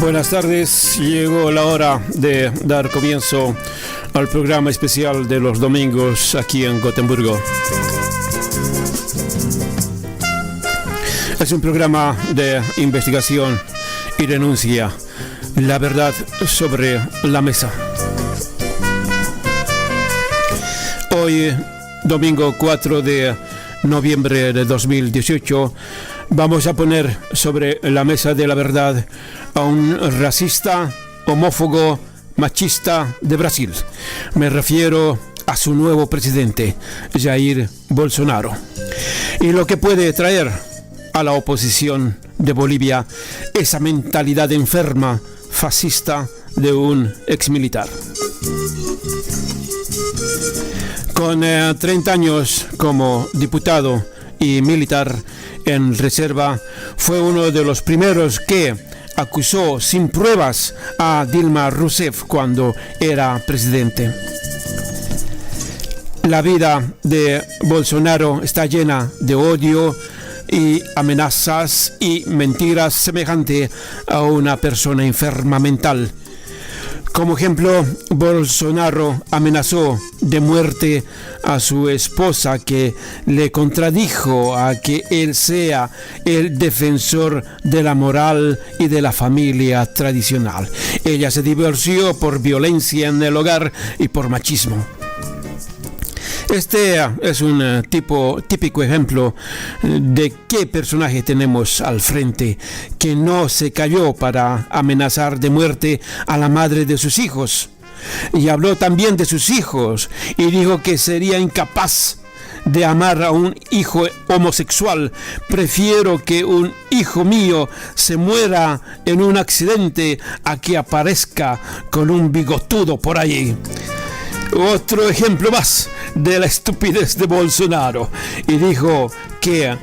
Buenas tardes, llegó la hora de dar comienzo al programa especial de los domingos aquí en Gotemburgo. Es un programa de investigación y denuncia, la verdad sobre la mesa. Hoy, domingo 4 de noviembre de 2018, vamos a poner sobre la mesa de la verdad a un racista, homófobo, machista de Brasil. Me refiero a su nuevo presidente, Jair Bolsonaro, y lo que puede traer a la oposición de Bolivia esa mentalidad enferma, fascista de un exmilitar. Con 30 años como diputado y militar en reserva, fue uno de los primeros que acusó sin pruebas a Dilma Rousseff cuando era presidente. La vida de Bolsonaro está llena de odio y amenazas y mentiras semejante a una persona enferma mental. Como ejemplo, Bolsonaro amenazó de muerte a su esposa, que le contradijo a que él sea el defensor de la moral y de la familia tradicional. Ella se divorció por violencia en el hogar y por machismo. Este es un típico ejemplo de qué personaje tenemos al frente, que no se calló para amenazar de muerte a la madre de sus hijos. Y habló también de sus hijos y dijo que sería incapaz de amar a un hijo homosexual. Prefiero que un hijo mío se muera en un accidente a que aparezca con un bigotudo por allí. Otro ejemplo más de la estupidez de Bolsonaro, y dijo que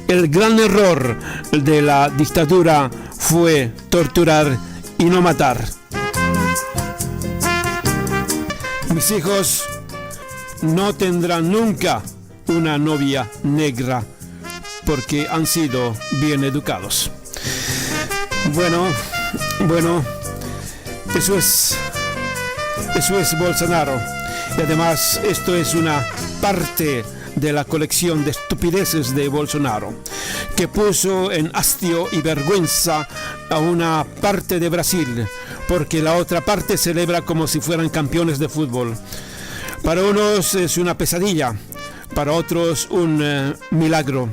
el gran error de la dictadura fue torturar y no matar. Mis hijos no tendrán nunca una novia negra porque han sido bien educados. Bueno, eso es Bolsonaro. Y además, esto es una parte de la colección de estupideces de Bolsonaro, que puso en hastio y vergüenza a una parte de Brasil, porque la otra parte celebra como si fueran campeones de fútbol. Para unos es una pesadilla, para otros un milagro,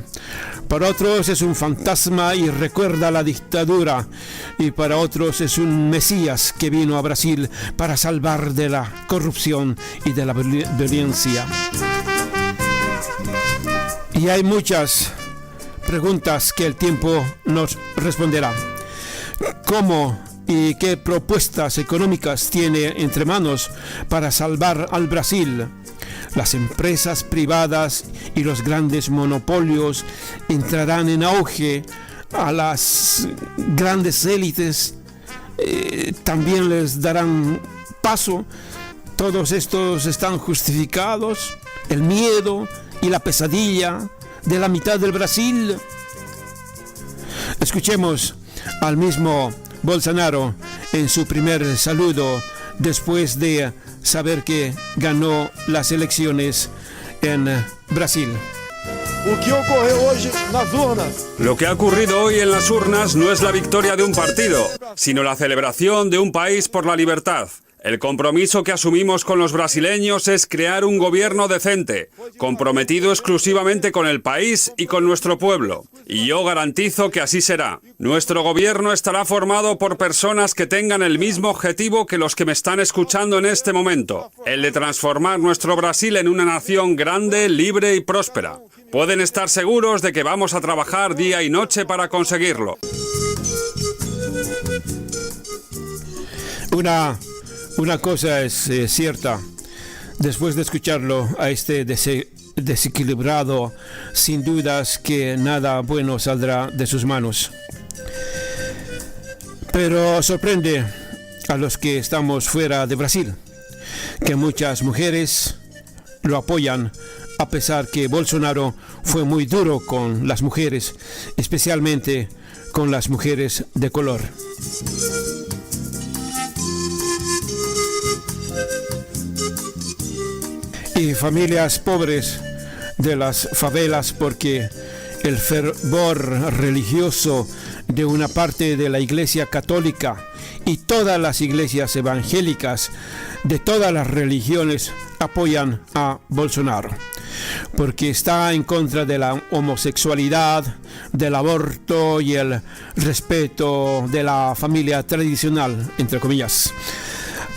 para otros es un fantasma y recuerda la dictadura, y para otros es un Mesías que vino a Brasil para salvar de la corrupción y de la violencia. Y hay muchas preguntas que el tiempo nos responderá. ¿Cómo y qué propuestas económicas tiene entre manos para salvar al Brasil? Las empresas privadas y los grandes monopolios entrarán en auge. A las grandes élites también les darán paso. Todos estos están justificados. El miedo y la pesadilla de la mitad del Brasil. Escuchemos al mismo Bolsonaro en su primer saludo después de saber que ganó las elecciones en Brasil. Lo que ha ocurrido hoy en las urnas no es la victoria de un partido, sino la celebración de un país por la libertad. El compromiso que asumimos con los brasileños es crear un gobierno decente, comprometido exclusivamente con el país y con nuestro pueblo. Y yo garantizo que así será. Nuestro gobierno estará formado por personas que tengan el mismo objetivo que los que me están escuchando en este momento, el de transformar nuestro Brasil en una nación grande, libre y próspera. Pueden estar seguros de que vamos a trabajar día y noche para conseguirlo. Una cosa es cierta, después de escucharlo a este desequilibrado, sin dudas que nada bueno saldrá de sus manos. Pero sorprende a los que estamos fuera de Brasil, que muchas mujeres lo apoyan a pesar que Bolsonaro fue muy duro con las mujeres, especialmente con las mujeres de color. Y familias pobres de las favelas, porque el fervor religioso de una parte de la Iglesia Católica y todas las iglesias evangélicas de todas las religiones apoyan a Bolsonaro, porque está en contra de la homosexualidad, del aborto y el respeto de la familia tradicional, entre comillas.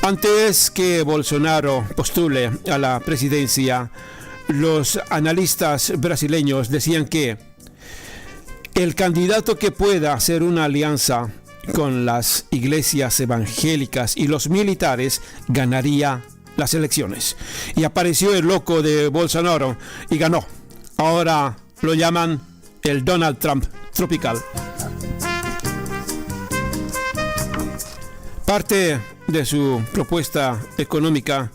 Antes que Bolsonaro postule a la presidencia, los analistas brasileños decían que el candidato que pueda hacer una alianza con las iglesias evangélicas y los militares ganaría las elecciones. Y apareció el loco de Bolsonaro y ganó. Ahora lo llaman el Donald Trump tropical. Parte de su propuesta económica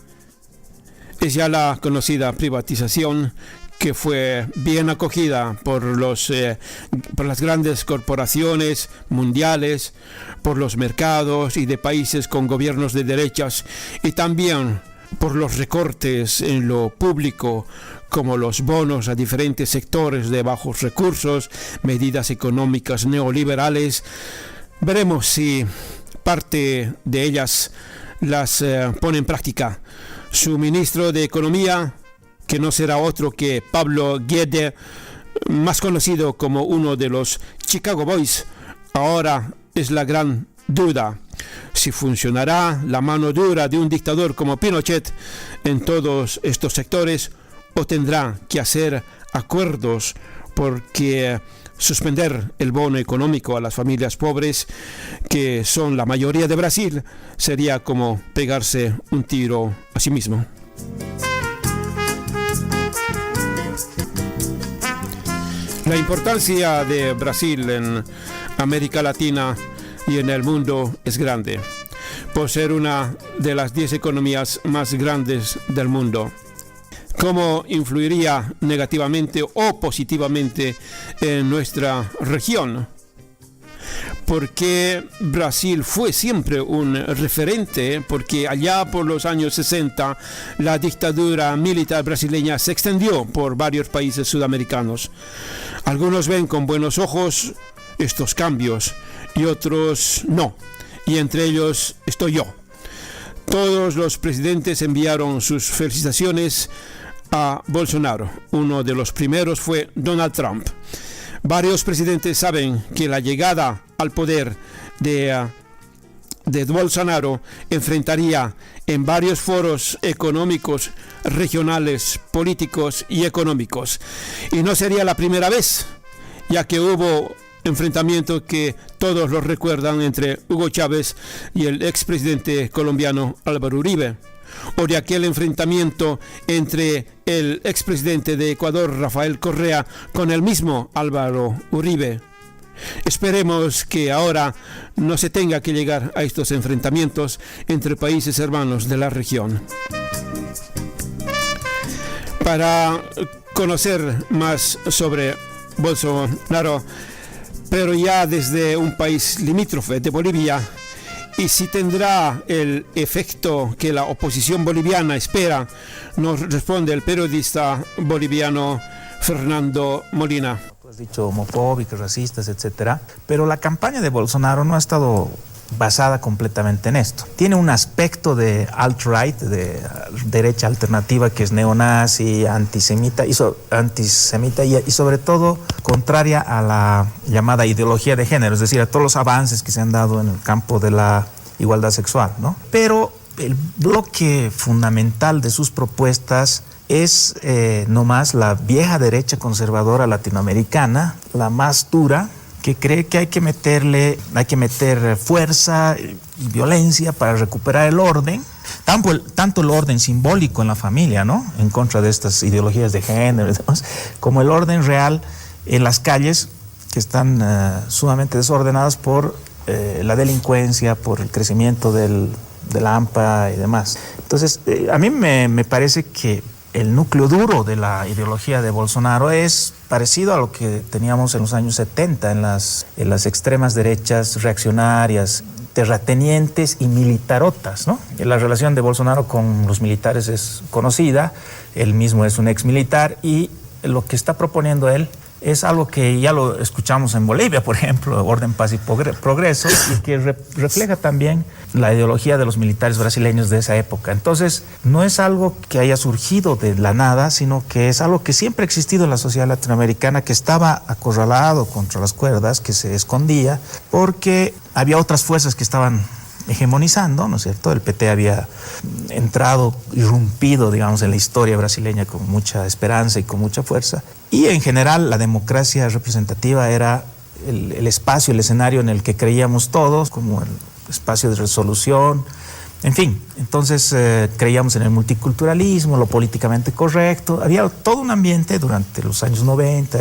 es ya la conocida privatización, que fue bien acogida por las grandes corporaciones mundiales, por los mercados y de países con gobiernos de derechas, y también por los recortes en lo público, como los bonos a diferentes sectores de bajos recursos, medidas económicas neoliberales. Veremos si parte de ellas las pone en práctica su ministro de Economía, que no será otro que Pablo Guedes, más conocido como uno de los Chicago Boys. Ahora es la gran duda si funcionará la mano dura de un dictador como Pinochet en todos estos sectores, o tendrá que hacer acuerdos, porque suspender el bono económico a las familias pobres, que son la mayoría de Brasil, sería como pegarse un tiro a sí mismo. La importancia de Brasil en América Latina y en el mundo es grande, por ser una de las 10 economías más grandes del mundo. ¿Cómo influiría negativamente o positivamente en nuestra región? Porque Brasil fue siempre un referente, porque allá por los años 60 la dictadura militar brasileña se extendió por varios países sudamericanos. Algunos ven con buenos ojos estos cambios y otros no, y entre ellos estoy yo. Todos los presidentes enviaron sus felicitaciones a Bolsonaro. Uno de los primeros fue Donald Trump. Varios presidentes saben que la llegada al poder de Bolsonaro enfrentaría en varios foros económicos, regionales, políticos y económicos. Y no sería la primera vez, ya que hubo enfrentamientos que todos los recuerdan entre Hugo Chávez y el expresidente colombiano Álvaro Uribe, o de aquel enfrentamiento entre el expresidente de Ecuador, Rafael Correa, con el mismo Álvaro Uribe. Esperemos que ahora no se tenga que llegar a estos enfrentamientos entre países hermanos de la región. Para conocer más sobre Bolsonaro, pero ya desde un país limítrofe de Bolivia, y si tendrá el efecto que la oposición boliviana espera, nos responde el periodista boliviano Fernando Molina. Tú has dicho homofóbicos, racistas, etcétera, pero la campaña de Bolsonaro no ha estado basada completamente en esto. Tiene un aspecto de alt-right, de derecha alternativa, que es neonazi, antisemita y sobre todo contraria a la llamada ideología de género, es decir, a todos los avances que se han dado en el campo de la igualdad sexual, ¿no? Pero el bloque fundamental de sus propuestas es nomás la vieja derecha conservadora latinoamericana, la más dura, que cree que hay que meter fuerza y violencia para recuperar el orden, tanto el orden simbólico en la familia, ¿no?, en contra de estas ideologías de género y demás, como el orden real en las calles, que están sumamente desordenadas por la delincuencia, por el crecimiento del AMPA y demás. Entonces, a mí me parece que el núcleo duro de la ideología de Bolsonaro es parecido a lo que teníamos en los años 70 en las extremas derechas reaccionarias, terratenientes y militarotas, ¿no? La relación de Bolsonaro con los militares es conocida, él mismo es un ex militar y lo que está proponiendo él es algo que ya lo escuchamos en Bolivia, por ejemplo, Orden, Paz y Progreso, y que refleja también la ideología de los militares brasileños de esa época. Entonces, no es algo que haya surgido de la nada, sino que es algo que siempre ha existido en la sociedad latinoamericana, que estaba acorralado contra las cuerdas, que se escondía, porque había otras fuerzas que estaban hegemonizando, ¿no es cierto? El PT había entrado, irrumpido, digamos, en la historia brasileña con mucha esperanza y con mucha fuerza. Y en general la democracia representativa era el espacio, el escenario en el que creíamos todos, como el espacio de resolución, en fin. Entonces creíamos en el multiculturalismo, lo políticamente correcto. Había todo un ambiente durante los años 90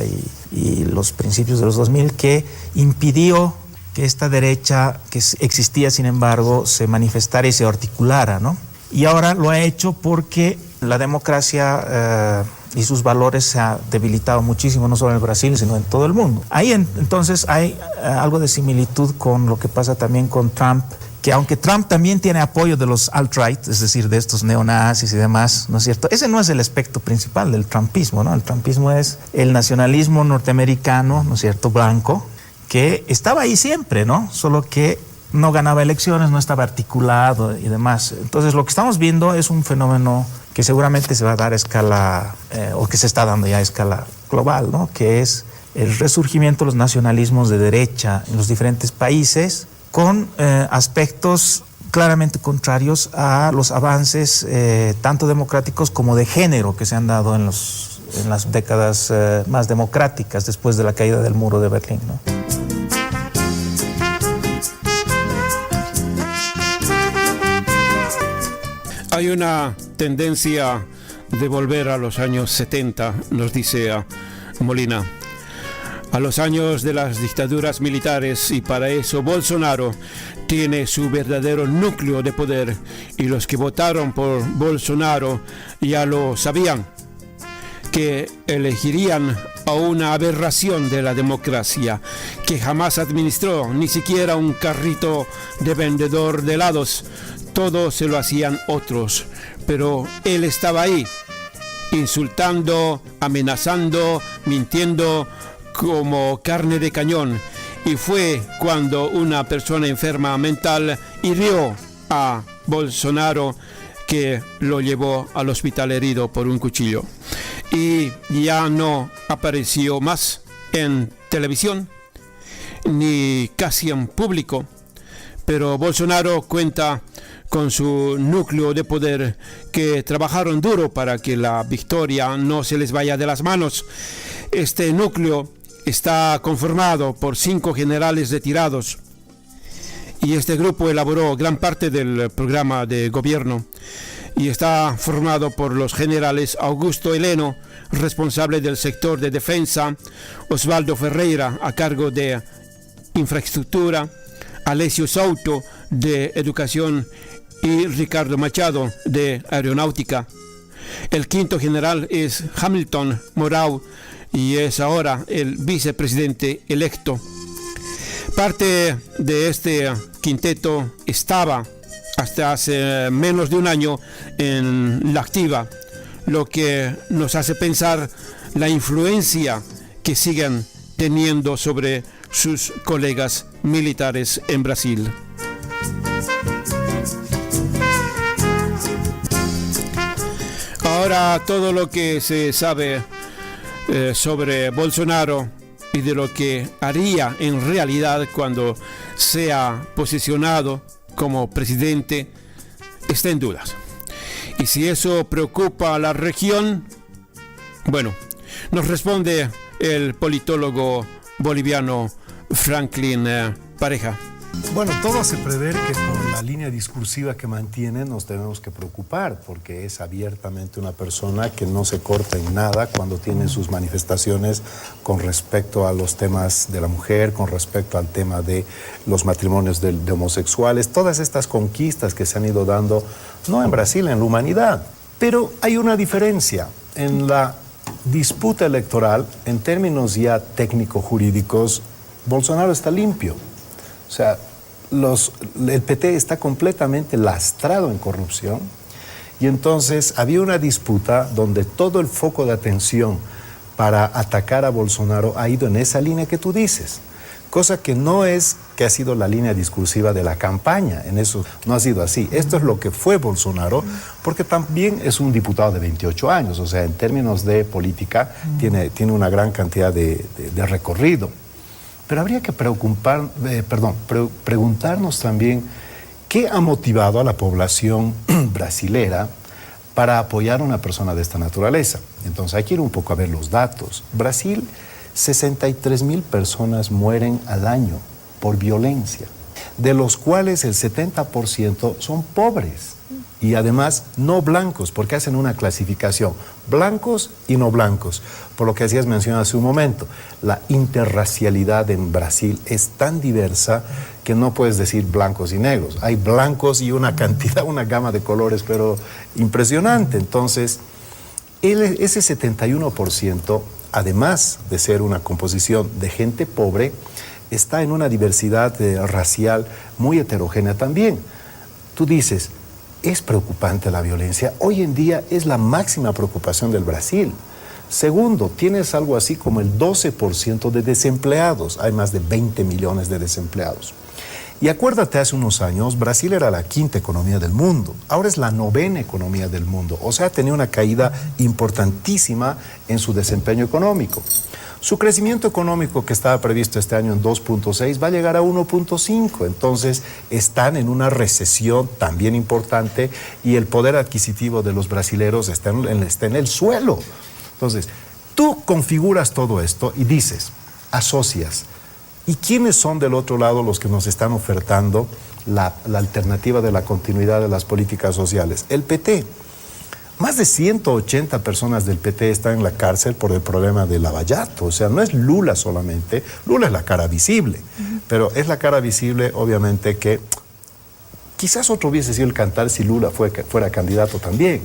y los principios de los 2000 que impidió que esta derecha que existía, sin embargo, se manifestara y se articulara, ¿no? Y ahora lo ha hecho porque la democracia y sus valores se ha debilitado muchísimo, no solo en el Brasil, sino en todo el mundo. Ahí entonces hay algo de similitud con lo que pasa también con Trump, que aunque Trump también tiene apoyo de los alt-right, es decir, de estos neonazis y demás, ¿no es cierto? Ese no es el aspecto principal del trumpismo, ¿no? El trumpismo es el nacionalismo norteamericano, ¿no es cierto?, blanco, que estaba ahí siempre, ¿no? Solo que no ganaba elecciones, no estaba articulado y demás. Entonces, lo que estamos viendo es un fenómeno que seguramente se va a dar a escala, o que se está dando ya a escala global, ¿no? Que es el resurgimiento de los nacionalismos de derecha en los diferentes países, con aspectos claramente contrarios a los avances tanto democráticos como de género que se han dado en las décadas más democráticas después de la caída del muro de Berlín, ¿no? Hay una tendencia de volver a los años 70, nos dice Molina, a los años de las dictaduras militares, y para eso Bolsonaro tiene su verdadero núcleo de poder, y los que votaron por Bolsonaro ya lo sabían, que elegirían a una aberración de la democracia, que jamás administró ni siquiera un carrito de vendedor de helados. Todo se lo hacían otros, pero él estaba ahí, insultando, amenazando, mintiendo como carne de cañón. Y fue cuando una persona enferma mental hirió a Bolsonaro que lo llevó al hospital herido por un cuchillo. Y ya no apareció más en televisión, ni casi en público. Pero Bolsonaro cuenta con su núcleo de poder, que trabajaron duro para que la victoria no se les vaya de las manos. Este núcleo está conformado por 5 generales retirados, y este grupo elaboró gran parte del programa de gobierno, y está formado por los generales Augusto Heleno, responsable del sector de defensa, Osvaldo Ferreira, a cargo de infraestructura, Alessio Souto, de educación, y Ricardo Machado, de aeronáutica. El quinto general es Hamilton Mourão, y es ahora el vicepresidente electo. Parte de este quinteto estaba hasta hace menos de un año en la activa, lo que nos hace pensar la influencia que siguen teniendo sobre sus colegas militares en Brasil. Ahora todo lo que se sabe sobre Bolsonaro y de lo que haría en realidad cuando sea posicionado como presidente está en dudas. Y si eso preocupa a la región, bueno, nos responde el politólogo boliviano Franklin Pareja. Bueno, todo hace prever que por la línea discursiva que mantiene nos tenemos que preocupar, porque es abiertamente una persona que no se corta en nada cuando tiene sus manifestaciones con respecto a los temas de la mujer, con respecto al tema de los matrimonios de homosexuales, todas estas conquistas que se han ido dando, no en Brasil, en la humanidad. Pero hay una diferencia en la disputa electoral, en términos ya técnico-jurídicos. Bolsonaro está limpio. O sea, el PT está completamente lastrado en corrupción, y entonces había una disputa donde todo el foco de atención para atacar a Bolsonaro ha ido en esa línea que tú dices, cosa que no es que ha sido la línea discursiva de la campaña. En eso no ha sido así. Esto es lo que fue Bolsonaro, porque también es un diputado de 28 años, o sea, en términos de política tiene una gran cantidad de recorrido. Pero habría que preguntarnos también qué ha motivado a la población brasilera para apoyar a una persona de esta naturaleza. Entonces hay que ir un poco a ver los datos. Brasil, 63,000 personas mueren al año por violencia, de los cuales el 70% son pobres y además no blancos, porque hacen una clasificación, blancos y no blancos. Por lo que hacías mención hace un momento, la interracialidad en Brasil es tan diversa que no puedes decir blancos y negros. Hay blancos y una gama de colores, pero impresionante. Entonces, ese 71%, además de ser una composición de gente pobre, está en una diversidad racial muy heterogénea también. Tú dices, es preocupante la violencia. Hoy en día es la máxima preocupación del Brasil. Segundo, tienes algo así como el 12% de desempleados. Hay más de 20 millones de desempleados. Y acuérdate, hace unos años Brasil era la 5ª economía del mundo. Ahora es la 9ª economía del mundo. O sea, ha tenido una caída importantísima en su desempeño económico. Su crecimiento económico, que estaba previsto este año en 2.6, va a llegar a 1.5. Entonces, están en una recesión también importante y el poder adquisitivo de los brasileros está en el suelo. Entonces, tú configuras todo esto y dices, asocias. ¿Y quiénes son del otro lado los que nos están ofertando la alternativa de la continuidad de las políticas sociales? El PT. Más de 180 personas del PT están en la cárcel por el problema de Lavallato. O sea, no es Lula solamente. Lula es la cara visible. Pero es la cara visible, obviamente, que quizás otro hubiese sido el cantar si Lula fuera candidato también.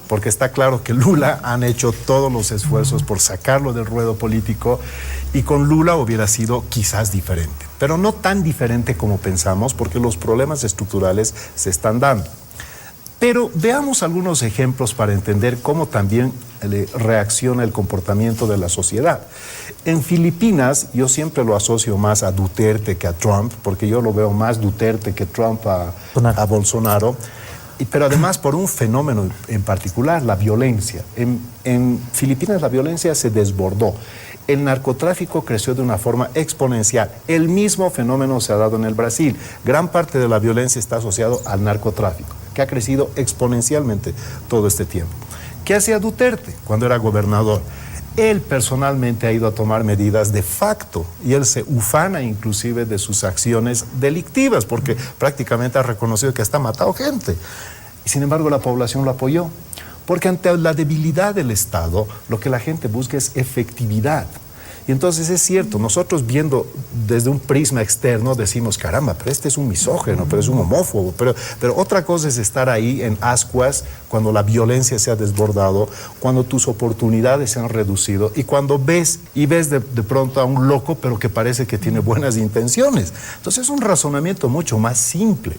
Porque está claro que Lula han hecho todos los esfuerzos por sacarlo del ruedo político, y con Lula hubiera sido quizás diferente. Pero no tan diferente como pensamos, porque los problemas estructurales se están dando. Pero veamos algunos ejemplos para entender cómo también reacciona el comportamiento de la sociedad. En Filipinas, yo siempre lo asocio más a Duterte que a Trump, porque yo lo veo más Duterte que Trump a Bolsonaro, pero además por un fenómeno en particular, la violencia. En Filipinas la violencia se desbordó. El narcotráfico creció de una forma exponencial. El mismo fenómeno se ha dado en el Brasil. Gran parte de la violencia está asociado al narcotráfico, que ha crecido exponencialmente todo este tiempo. ¿Qué hacía Duterte cuando era gobernador? Él personalmente ha ido a tomar medidas de facto y él se ufana inclusive de sus acciones delictivas, porque prácticamente ha reconocido que hasta ha matado gente. Y sin embargo la población lo apoyó, porque ante la debilidad del Estado lo que la gente busca es efectividad. Y entonces es cierto, nosotros viendo desde un prisma externo decimos, caramba, pero este es un misógino, pero es un homófobo, pero otra cosa es estar ahí en ascuas cuando la violencia se ha desbordado, cuando tus oportunidades se han reducido y cuando ves de pronto a un loco, pero que parece que tiene buenas intenciones. Entonces es un razonamiento mucho más simple.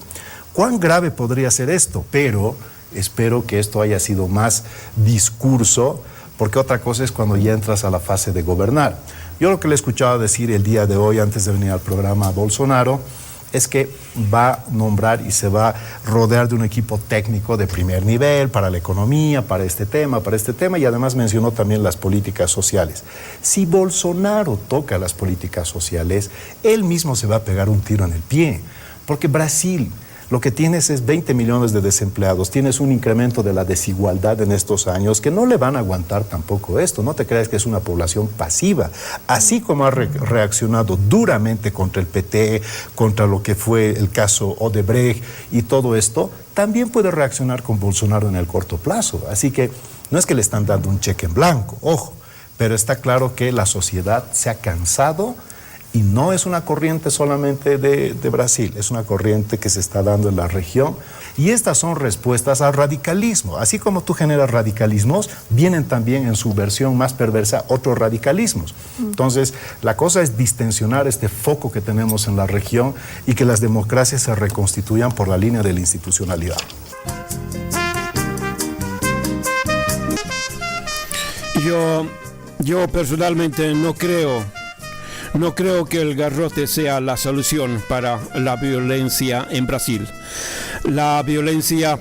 ¿Cuán grave podría ser esto? Pero espero que esto haya sido más discurso, porque otra cosa es cuando ya entras a la fase de gobernar. Yo lo que le he escuchado decir el día de hoy, antes de venir al programa a Bolsonaro, es que va a nombrar y se va a rodear de un equipo técnico de primer nivel para la economía, para este tema, y además mencionó también las políticas sociales. Si Bolsonaro toca las políticas sociales, él mismo se va a pegar un tiro en el pie, porque Brasil, lo que tienes es 20 millones de desempleados, tienes un incremento de la desigualdad en estos años que no le van a aguantar tampoco esto. No te creas que es una población pasiva. Así como ha reaccionado duramente contra el PT, contra lo que fue el caso Odebrecht y todo esto, también puede reaccionar con Bolsonaro en el corto plazo. Así que no es que le están dando un cheque en blanco, ojo, pero está claro que la sociedad se ha cansado Y no es una corriente solamente de Brasil, es una corriente que se está dando en la región. Y estas son respuestas al radicalismo. Así como tú generas radicalismos, vienen también en su versión más perversa otros radicalismos. Entonces, la cosa es distensionar este foco que tenemos en la región y que las democracias se reconstituyan por la línea de la institucionalidad. Yo personalmente no creo que el garrote sea la solución para la violencia en Brasil. La violencia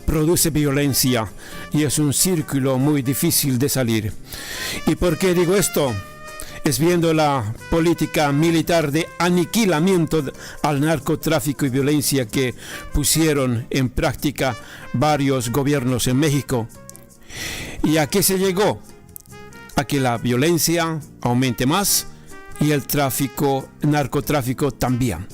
produce violencia y es un círculo muy difícil de salir. ¿Y por qué digo esto? Es viendo la política militar de aniquilamiento al narcotráfico y violencia que pusieron en práctica varios gobiernos en México. ¿Y a qué se llegó? A que la violencia aumente más y el narcotráfico también.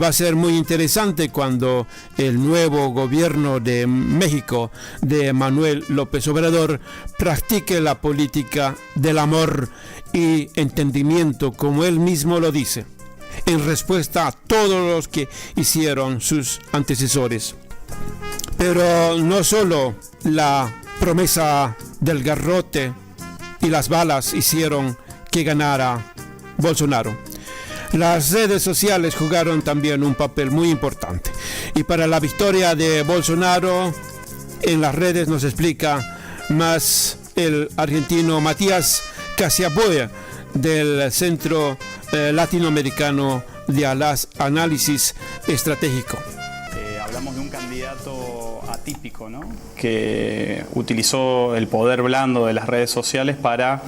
Va a ser muy interesante cuando el nuevo gobierno de México de Manuel López Obrador practique la política del amor y entendimiento, como él mismo lo dice, en respuesta a todos los que hicieron sus antecesores. Pero no solo la promesa del garrote y las balas hicieron que ganara Bolsonaro. Las redes sociales jugaron también un papel muy importante. Y para la victoria de Bolsonaro, en las redes nos explica más el argentino Matías Casiaboya del Centro Latinoamericano de Análisis Estratégico. Hablamos de un candidato atípico, ¿no? Que utilizó el poder blando de las redes sociales para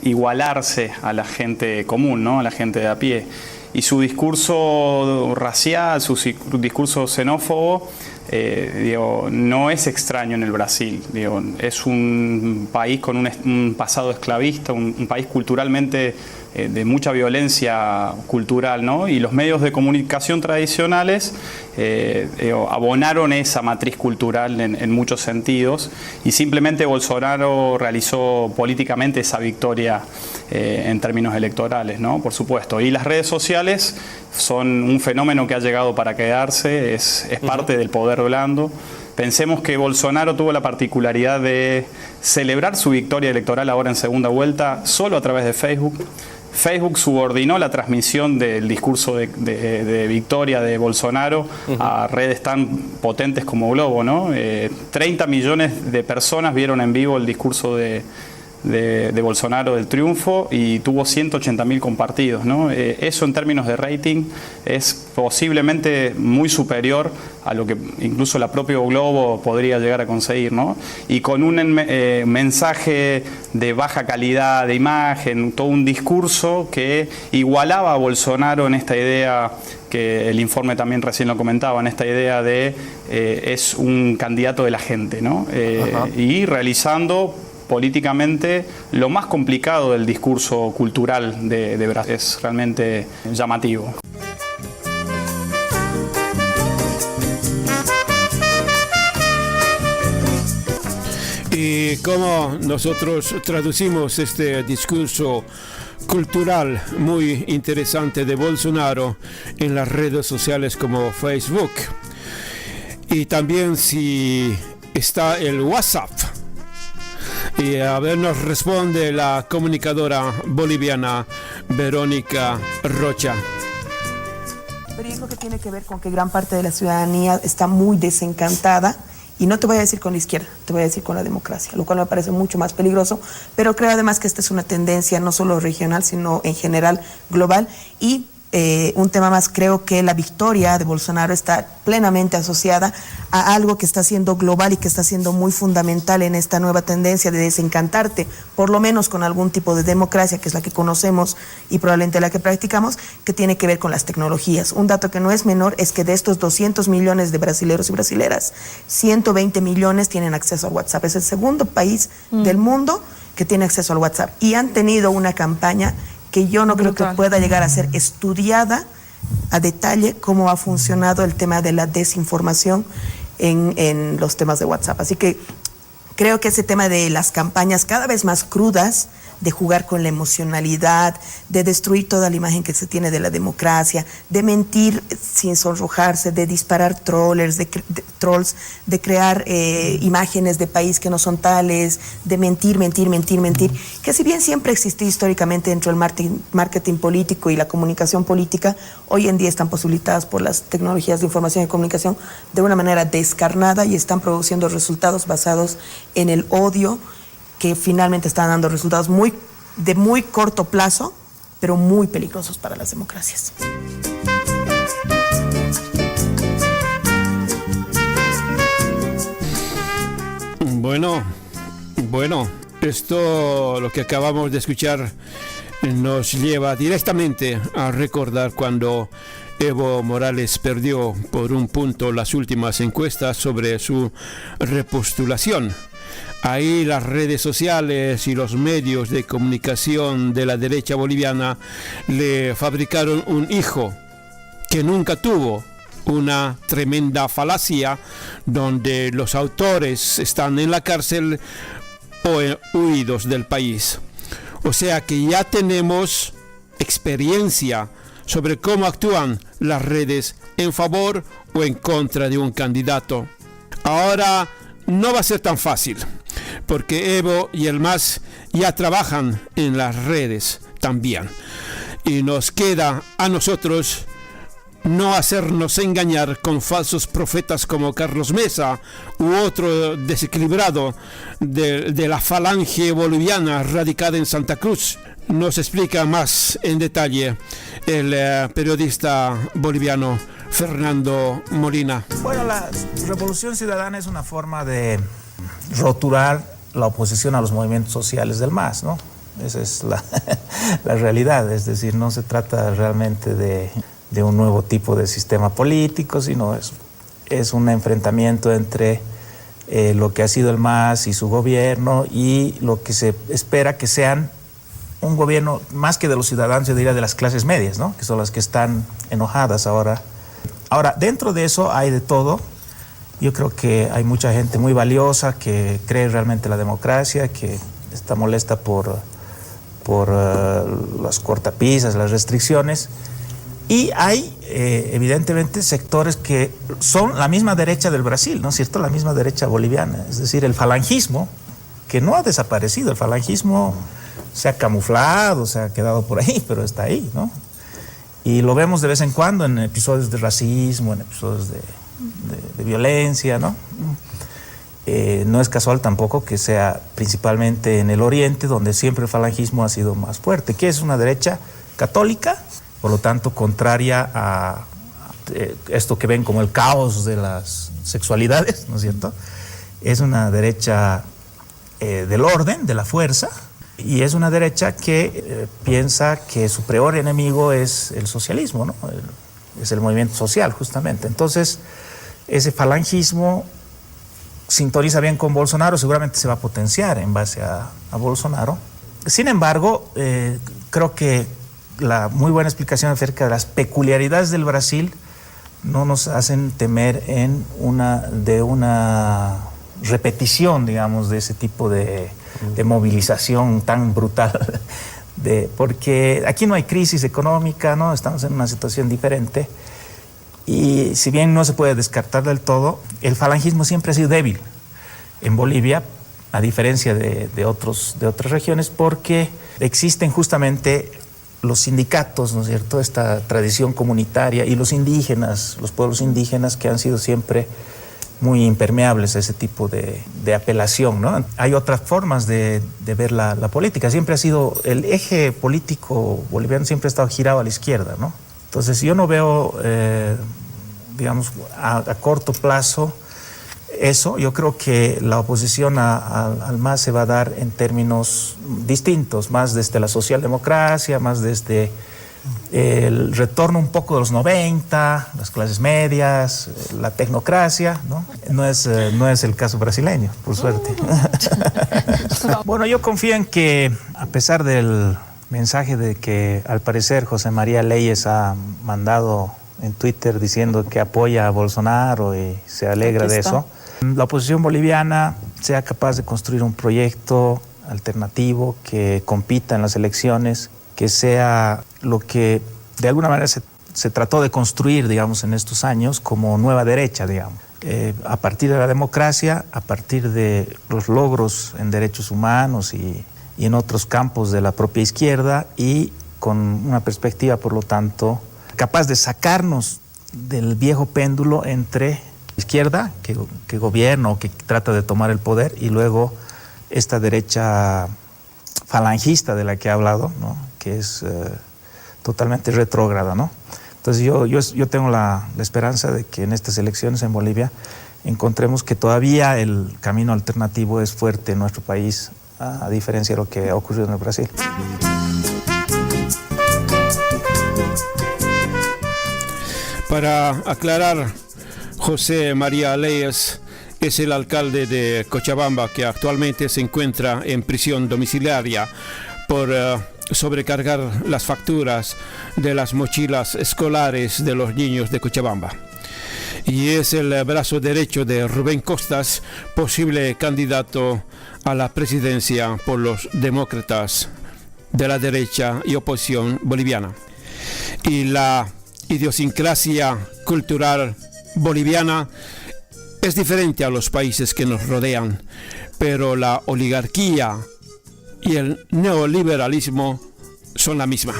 igualarse a la gente común, ¿no? A la gente de a pie. Y su discurso racial, su discurso xenófobo, no es extraño en el Brasil. Es un país con un pasado esclavista, un país culturalmente de mucha violencia cultural, ¿no? Y los medios de comunicación tradicionales abonaron esa matriz cultural en muchos sentidos, y simplemente Bolsonaro realizó políticamente esa victoria en términos electorales, ¿no? Por supuesto. Y las redes sociales son un fenómeno que ha llegado para quedarse, es parte del poder blando. Pensemos que Bolsonaro tuvo la particularidad de celebrar su victoria electoral ahora en segunda vuelta solo a través de Facebook. Facebook subordinó la transmisión del discurso de victoria de Bolsonaro a redes tan potentes como Globo, ¿no? 30 millones de personas vieron en vivo el discurso de Bolsonaro del triunfo y tuvo 180.000 compartidos, ¿no? Eso en términos de rating es posiblemente muy superior a lo que incluso la propia Globo podría llegar a conseguir, ¿no? Y con un mensaje de baja calidad de imagen, todo un discurso que igualaba a Bolsonaro en esta idea que el informe también recién lo comentaba, en esta idea de es un candidato de la gente, ¿no? Y realizando políticamente lo más complicado del discurso cultural de Brasil. Es realmente llamativo. Y cómo nosotros traducimos este discurso cultural muy interesante de Bolsonaro en las redes sociales como Facebook. Y también si está el WhatsApp. Y a ver, nos responde la comunicadora boliviana Verónica Rocha. Pero yo creo que tiene que ver con que gran parte de la ciudadanía está muy desencantada, y no te voy a decir con la izquierda, te voy a decir con la democracia, lo cual me parece mucho más peligroso, pero creo además que esta es una tendencia no solo regional, sino en general global. Y un tema más, creo que la victoria de Bolsonaro está plenamente asociada a algo que está siendo global y que está siendo muy fundamental en esta nueva tendencia de desencantarte, por lo menos con algún tipo de democracia, que es la que conocemos y probablemente la que practicamos, que tiene que ver con las tecnologías. Un dato que no es menor es que de estos 200 millones de brasileros y brasileras, 120 millones tienen acceso al WhatsApp. Es el segundo país del mundo que tiene acceso al WhatsApp, y han tenido una campaña que yo no creo que pueda llegar a ser estudiada a detalle cómo ha funcionado el tema de la desinformación en los temas de WhatsApp. Así que creo que ese tema de las campañas cada vez más crudas de jugar con la emocionalidad, de destruir toda la imagen que se tiene de la democracia, de mentir sin sonrojarse, de disparar trolls, de crear imágenes de país que no son tales, de mentir, que si bien siempre existió históricamente dentro del marketing político y la comunicación política, hoy en día están posibilitadas por las tecnologías de información y comunicación de una manera descarnada y están produciendo resultados basados en el odio, que finalmente están dando resultados de muy corto plazo, pero muy peligrosos para las democracias. Bueno, esto, lo que acabamos de escuchar, nos lleva directamente a recordar cuando Evo Morales perdió por un punto las últimas encuestas sobre su repostulación. Ahí las redes sociales y los medios de comunicación de la derecha boliviana le fabricaron un hijo que nunca tuvo, una tremenda falacia donde los autores están en la cárcel o huidos del país. O sea que ya tenemos experiencia sobre cómo actúan las redes en favor o en contra de un candidato. Ahora no va a ser tan fácil, porque Evo y el MAS ya trabajan en las redes también. Y nos queda a nosotros no hacernos engañar con falsos profetas como Carlos Mesa u otro desequilibrado de la falange boliviana radicada en Santa Cruz. Nos explica más en detalle el periodista boliviano Fernando Molina. Bueno, la Revolución Ciudadana es una forma de roturar la oposición a los movimientos sociales del MAS, ¿no? Esa es la realidad, es decir, no se trata realmente de un nuevo tipo de sistema político, sino es un enfrentamiento entre lo que ha sido el MAS y su gobierno y lo que se espera que sean un gobierno más que de los ciudadanos, yo diría de las clases medias, ¿no? Que son las que están enojadas ahora. Ahora, dentro de eso hay de todo. Yo creo que hay mucha gente muy valiosa que cree realmente en la democracia, que está molesta por las cortapisas, las restricciones. Y hay, evidentemente, sectores que son la misma derecha del Brasil, ¿no es cierto? La misma derecha boliviana. Es decir, el falangismo, que no ha desaparecido. El falangismo se ha camuflado, se ha quedado por ahí, pero está ahí, ¿no? Y lo vemos de vez en cuando en episodios de racismo, en episodios de violencia, ¿no? No es casual tampoco que sea principalmente en el oriente, donde siempre el falangismo ha sido más fuerte, que es una derecha católica, por lo tanto contraria a esto que ven como el caos de las sexualidades, ¿no es cierto? Es una derecha del orden, de la fuerza, y es una derecha que piensa que su peor enemigo es el socialismo, ¿no? Es el movimiento social, justamente. Entonces, ese falangismo sintoniza bien con Bolsonaro, seguramente se va a potenciar en base a Bolsonaro. Sin embargo, creo que la muy buena explicación acerca de las peculiaridades del Brasil no nos hacen temer en una repetición, digamos, de ese tipo de movilización tan brutal, porque aquí no hay crisis económica, ¿no? Estamos en una situación diferente y si bien no se puede descartar del todo, el falangismo siempre ha sido débil en Bolivia, a diferencia de otras regiones, porque existen justamente los sindicatos, ¿no es cierto?, esta tradición comunitaria, y los indígenas, los pueblos indígenas que han sido siempre muy impermeables a ese tipo de apelación, ¿no? Hay otras formas de ver la política. Siempre ha sido, el eje político boliviano siempre ha estado girado a la izquierda, ¿no? Entonces yo no veo, digamos, a corto plazo eso. Yo creo que la oposición al MAS se va a dar en términos distintos, más desde la socialdemocracia, más desde el retorno un poco de los 90, las clases medias, la tecnocracia, ¿no? No es el caso brasileño, por suerte. Bueno, yo confío en que, a pesar del mensaje de que al parecer José María Leyes ha mandado en Twitter diciendo que apoya a Bolsonaro y se alegra de eso, la oposición boliviana sea capaz de construir un proyecto alternativo, que compita en las elecciones, que sea lo que de alguna manera se trató de construir, digamos, en estos años como nueva derecha, digamos. A partir de la democracia, a partir de los logros en derechos humanos y en otros campos de la propia izquierda, y con una perspectiva, por lo tanto, capaz de sacarnos del viejo péndulo entre izquierda, que gobierna o que trata de tomar el poder, y luego esta derecha falangista de la que he hablado, ¿no? Que es totalmente retrógrada, ¿no? Entonces yo tengo la esperanza de que en estas elecciones en Bolivia encontremos que todavía el camino alternativo es fuerte en nuestro país, a diferencia de lo que ha ocurrido en el Brasil. Para aclarar, José María Leyes es el alcalde de Cochabamba, que actualmente se encuentra en prisión domiciliaria por sobrecargar las facturas de las mochilas escolares de los niños de Cochabamba. Y es el brazo derecho de Rubén Costas, posible candidato a la presidencia por los demócratas de la derecha y oposición boliviana. Y la idiosincrasia cultural boliviana es diferente a los países que nos rodean, pero la oligarquía y el neoliberalismo son la misma.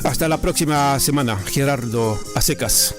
Hasta la próxima semana. Gerardo Acecas.